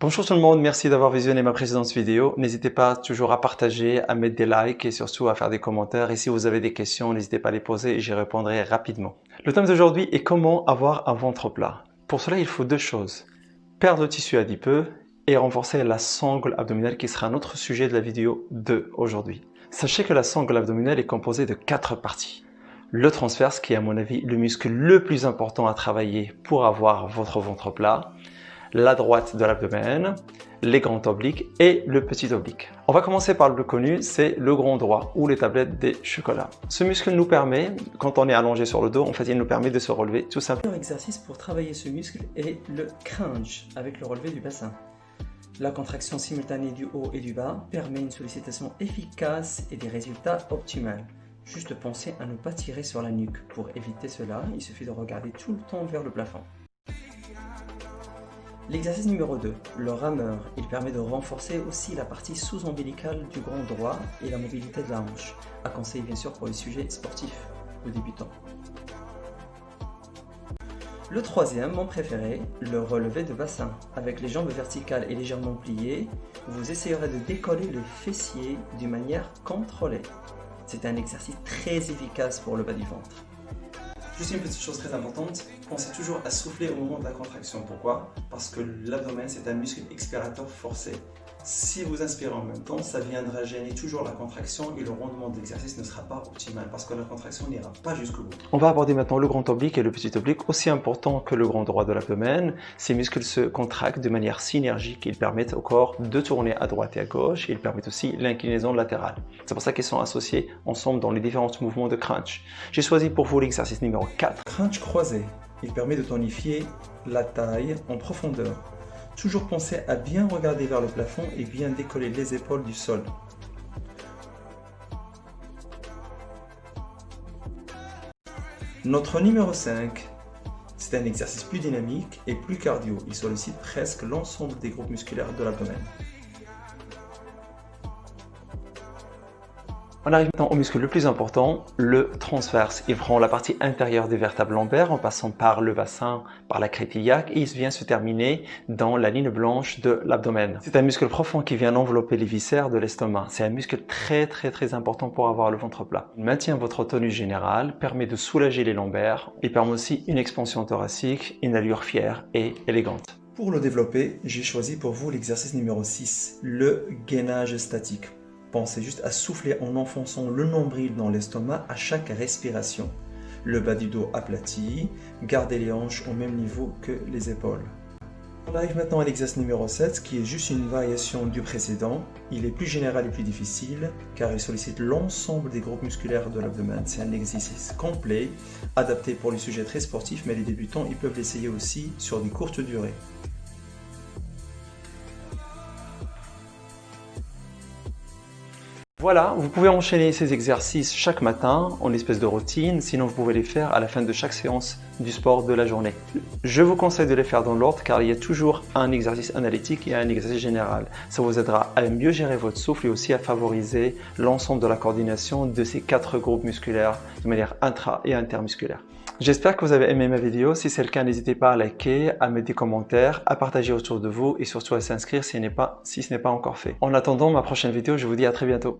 Bonjour tout le monde, merci d'avoir visionné ma précédente vidéo. N'hésitez pas toujours à partager, à mettre des likes et surtout à faire des commentaires. Et si vous avez des questions, n'hésitez pas à les poser et j'y répondrai rapidement. Le thème d'aujourd'hui est comment avoir un ventre plat. Pour cela, il faut deux choses. Perdre le tissu adipeux et renforcer la sangle abdominale qui sera notre sujet de la vidéo 2 aujourd'hui. Sachez que la sangle abdominale est composée de 4 parties. Le transverse qui est à mon avis le muscle le plus important à travailler pour avoir votre ventre plat. La droite de l'abdomen, les grands obliques et le petit oblique. On va commencer par le plus connu, c'est le grand droit ou les tablettes des chocolats. Ce muscle nous permet, quand on est allongé sur le dos, en fait il nous permet de se relever tout simplement. L'exercice pour travailler ce muscle est le crunch avec le relevé du bassin. La contraction simultanée du haut et du bas permet une sollicitation efficace et des résultats optimaux. Juste pensez à ne pas tirer sur la nuque. Pour éviter cela, il suffit de regarder tout le temps vers le plafond. L'exercice numéro 2, le rameur, il permet de renforcer aussi la partie sous-ombilicale du grand droit et la mobilité de la hanche, à conseiller bien sûr pour les sujets sportifs ou débutants. Le troisième, mon préféré, le relevé de bassin. Avec les jambes verticales et légèrement pliées, vous essayerez de décoller le fessier d'une manière contrôlée. C'est un exercice très efficace pour le bas du ventre. Juste une petite chose très importante, pensez toujours à souffler au moment de la contraction. Pourquoi? Parce que l'abdomen, c'est un muscle expirateur forcé. Si vous inspirez en même temps, ça viendra gêner toujours la contraction et le rendement de l'exercice ne sera pas optimal parce que la contraction n'ira pas jusqu'au bout. On va aborder maintenant le grand oblique et le petit oblique, aussi important que le grand droit de l'abdomen. Ces muscles se contractent de manière synergique, ils permettent au corps de tourner à droite et à gauche et ils permettent aussi l'inclinaison latérale. C'est pour ça qu'ils sont associés ensemble dans les différents mouvements de crunch. J'ai choisi pour vous l'exercice numéro 4. Crunch croisé, il permet de tonifier la taille en profondeur. Toujours penser à bien regarder vers le plafond et bien décoller les épaules du sol. Notre numéro 5, c'est un exercice plus dynamique et plus cardio. Il sollicite presque l'ensemble des groupes musculaires de l'abdomen. On arrive maintenant au muscle le plus important, le transverse. Il prend la partie intérieure des vertèbres lombaires en passant par le bassin, par la crête iliaque et il vient se terminer dans la ligne blanche de l'abdomen. C'est un muscle profond qui vient envelopper les viscères de l'estomac. C'est un muscle très important pour avoir le ventre plat. Il maintient votre tonus général, permet de soulager les lombaires et permet aussi une expansion thoracique, une allure fière et élégante. Pour le développer, j'ai choisi pour vous l'exercice numéro 6, le gainage statique. Pensez juste à souffler en enfonçant le nombril dans l'estomac à chaque respiration. Le bas du dos aplati, gardez les hanches au même niveau que les épaules. On arrive maintenant à l'exercice numéro 7 qui est juste une variation du précédent. Il est plus général et plus difficile car il sollicite l'ensemble des groupes musculaires de l'abdomen. C'est un exercice complet, adapté pour les sujets très sportifs mais les débutants ils peuvent l'essayer aussi sur des courtes durées. Voilà, vous pouvez enchaîner ces exercices chaque matin en espèce de routine, sinon vous pouvez les faire à la fin de chaque séance du sport de la journée. Je vous conseille de les faire dans l'ordre car il y a toujours un exercice analytique et un exercice général. Ça vous aidera à mieux gérer votre souffle et aussi à favoriser l'ensemble de la coordination de ces 4 groupes musculaires de manière intra- et intermusculaire. J'espère que vous avez aimé ma vidéo. Si c'est le cas, n'hésitez pas à liker, à mettre des commentaires, à partager autour de vous et surtout à s'inscrire si ce n'est pas encore fait. En attendant ma prochaine vidéo, je vous dis à très bientôt.